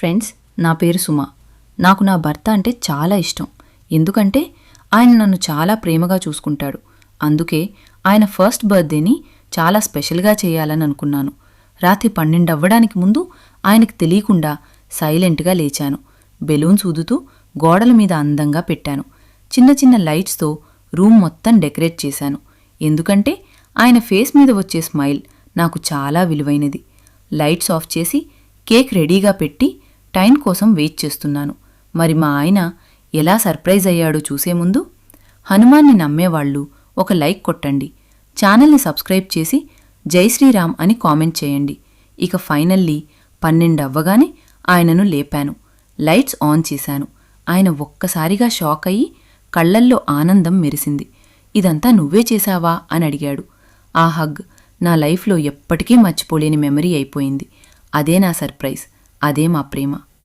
Friends, నా పేరు సుమ. నాకు నా భర్త అంటే చాలా ఇష్టం. ఎందుకంటే ఆయన నన్ను చాలా ప్రేమగా చూసుకుంటాడు. అందుకే ఆయన ఫస్ట్ బర్త్డేని చాలా స్పెషల్గా చేయాలని అనుకున్నాను. రాత్రి 12 అవ్వడానికి ముందు ఆయనకు తెలియకుండా సైలెంట్గా లేచాను. బెలూన్స్ ఊదుతూ గోడల మీద అందంగా పెట్టాను. చిన్న చిన్న లైట్స్తో రూమ్ మొత్తం డెకరేట్ చేశాను. ఎందుకంటే ఆయన ఫేస్ మీద వచ్చే స్మైల్ నాకు చాలా విలువైనది. లైట్స్ ఆఫ్ చేసి కేక్ రెడీగా పెట్టి టైం కోసం వెయిట్ చేస్తున్నాను. మరి మా ఆయన ఎలా సర్ప్రైజ్ అయ్యాడో చూసే ముందు హనుమాన్ని నమ్మేవాళ్ళు ఒక లైక్ కొట్టండి. ఛానల్ని సబ్స్క్రైబ్ చేసి జై శ్రీరామ్ అని కామెంట్ చేయండి. ఇక ఫైనల్లీ 12 అవ్వగానే ఆయనను లేపాను. లైట్స్ ఆన్ చేశాను. ఆయన ఒక్కసారిగా షాక్ అయ్యి కళ్లల్లో ఆనందం మెరిసింది. ఇదంతా నువ్వే చేశావా అని అడిగాడు. ఆ హగ్ నా లైఫ్లో ఎప్పటికీ మర్చిపోలేని మెమరీ అయిపోయింది. అదే నా సర్ప్రైజ్, అదే మా ప్రేమ.